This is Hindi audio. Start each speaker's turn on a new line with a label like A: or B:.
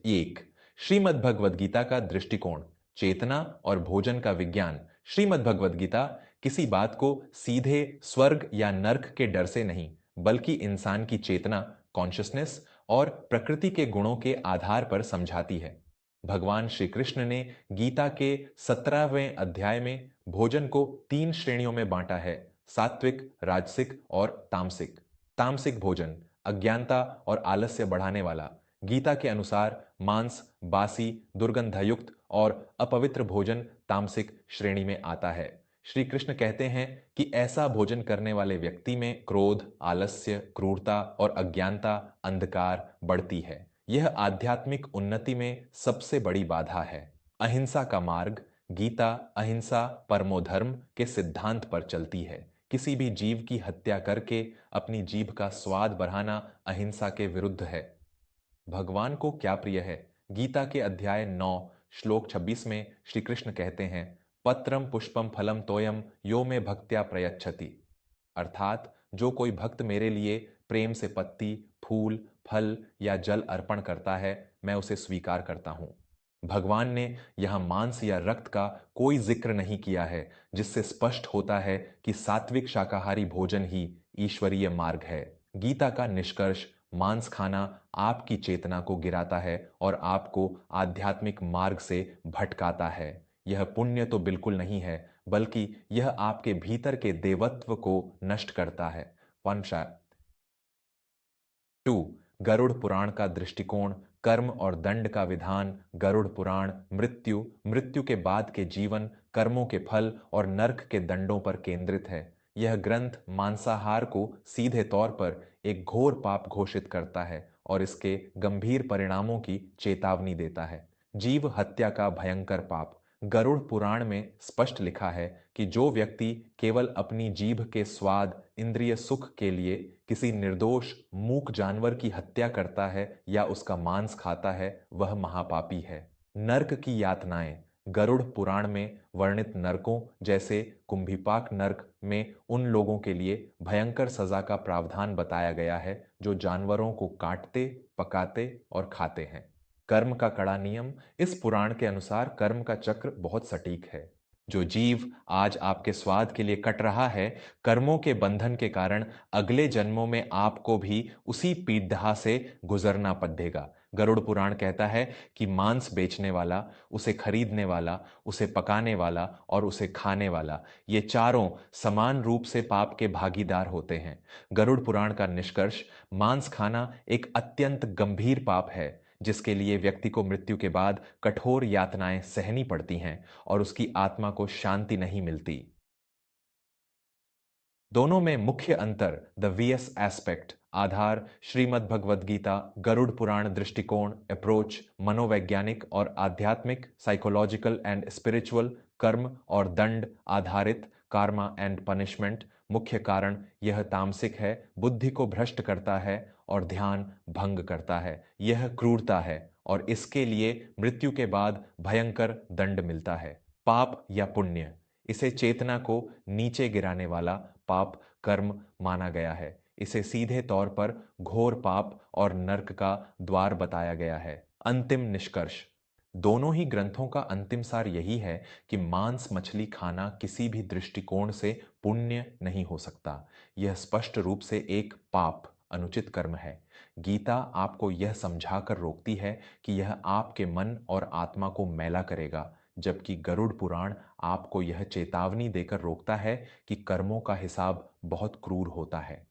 A: एक, श्रीमद् भगवद गीता का दृष्टिकोण, चेतना और भोजन का विज्ञान। श्रीमद् भगवद गीता किसी बात को सीधे स्वर्ग या नर्क के डर से नहीं, बल्कि इंसान की चेतना, कॉन्शियसनेस और प्रकृति के गुणों के आधार पर समझाती है। भगवान श्री कृष्ण ने गीता के 17वें अध्याय में भोजन को 3 श्रेणियों में बांटा है: सात्विक, राजसिक और तामसिक। तामसिक भोजन अज्ञानता और आलस्य बढ़ाने वाला। गीता के अनुसार मांस, बासी, दुर्गंधयुक्त और अपवित्र भोजन तामसिक श्रेणी में आता है। श्री कृष्ण कहते हैं कि ऐसा भोजन करने वाले व्यक्ति में क्रोध, आलस्य, क्रूरता और अज्ञानता, अंधकार बढ़ती है। यह आध्यात्मिक उन्नति में सबसे बड़ी बाधा है। अहिंसा का मार्ग। गीता अहिंसा परमो धर्म के सिद्धांत पर चलती है। किसी भी जीव की हत्या करके अपनी जीभ का स्वाद बढ़ाना अहिंसा के विरुद्ध है। भगवान को क्या प्रिय है? गीता के अध्याय 9 श्लोक 26 में श्री कृष्ण कहते हैं, पत्रम पुष्पम फलम तोयम यो में भक्त्या प्रयच्छति। अर्थात जो कोई भक्त मेरे लिए प्रेम से पत्ती, फूल, फल या जल अर्पण करता है, मैं उसे स्वीकार करता हूं। भगवान ने यहां मांस या रक्त का कोई जिक्र नहीं किया है, जिससे स्पष्ट होता है कि सात्विक शाकाहारी भोजन ही ईश्वरीय मार्ग है। गीता का निष्कर्ष, मांस खाना आपकी चेतना को गिराता है और आपको आध्यात्मिक मार्ग से भटकाता है। यह पुण्य तो बिल्कुल नहीं है, बल्कि यह आपके भीतर के देवत्व को नष्ट करता है। 2. गरुड़ पुराण का दृष्टिकोण, कर्म और दंड का विधान। गरुड़ पुराण मृत्यु, मृत्यु के बाद के जीवन, कर्मों के फल और नर्क के दंडों पर केंद्रित है। यह ग्रंथ मांसाहार को सीधे तौर पर एक घोर पाप घोषित करता है और इसके गंभीर परिणामों की चेतावनी देता है। जीव हत्या का भयंकर पाप। गरुड़ पुराण में स्पष्ट लिखा है कि जो व्यक्ति केवल अपनी जीभ के स्वाद, इंद्रिय सुख के लिए किसी निर्दोष मूक जानवर की हत्या करता है या उसका मांस खाता है, वह महापापी है। नर्क की यातनाएं। गरुड़ पुराण में वर्णित नरकों जैसे कुंभीपाक नर्क में उन लोगों के लिए भयंकर सजा का प्रावधान बताया गया है जो जानवरों को काटते, पकाते और खाते हैं। कर्म का कड़ा नियम। इस पुराण के अनुसार कर्म का चक्र बहुत सटीक है। जो जीव आज आपके स्वाद के लिए कट रहा है, कर्मों के बंधन के कारण अगले जन्मों में आपको भी उसी पीड़ा से गुजरना पड़ेगा। गरुड़ पुराण कहता है कि मांस बेचने वाला, उसे खरीदने वाला, उसे पकाने वाला और उसे खाने वाला, ये चारों समान रूप से पाप के भागीदार होते हैं। गरुड़ पुराण का निष्कर्ष, मांस खाना एक अत्यंत गंभीर पाप है, जिसके लिए व्यक्ति को मृत्यु के बाद कठोर यातनाएं सहनी पड़ती हैं और उसकी आत्मा को शांति नहीं मिलती। दोनों में मुख्य अंतर, द वीएस एस्पेक्ट। आधार, श्रीमद् भगवद गीता, गरुड़ पुराण दृष्टिकोण, अप्रोच, मनोवैज्ञानिक और आध्यात्मिक, साइकोलॉजिकल एंड स्पिरिचुअल, कर्म और दंड आधारित, कार्मा एंड पनिशमेंट। मुख्य कारण, यह तामसिक है, बुद्धि को भ्रष्ट करता है और ध्यान भंग करता है। यह क्रूरता है और इसके लिए मृत्यु के बाद भयंकर दंड मिलता है। पाप या पुण्य। इसे चेतना को नीचे गिराने वाला पाप कर्म माना गया है। इसे सीधे तौर पर घोर पाप और नर्क का द्वार बताया गया है। अंतिम निष्कर्ष, दोनों ही ग्रंथों का अंतिम सार यही है कि मांस मछली खाना किसी भी दृष्टिकोण से पुण्य नहीं हो सकता। यह स्पष्ट रूप से एक पाप, अनुचित कर्म है। गीता आपको यह समझाकर रोकती है कि यह आपके मन और आत्मा को मैला करेगा, जबकि गरुड़ पुराण आपको यह चेतावनी देकर रोकता है कि कर्मों का हिसाब बहुत क्रूर होता है।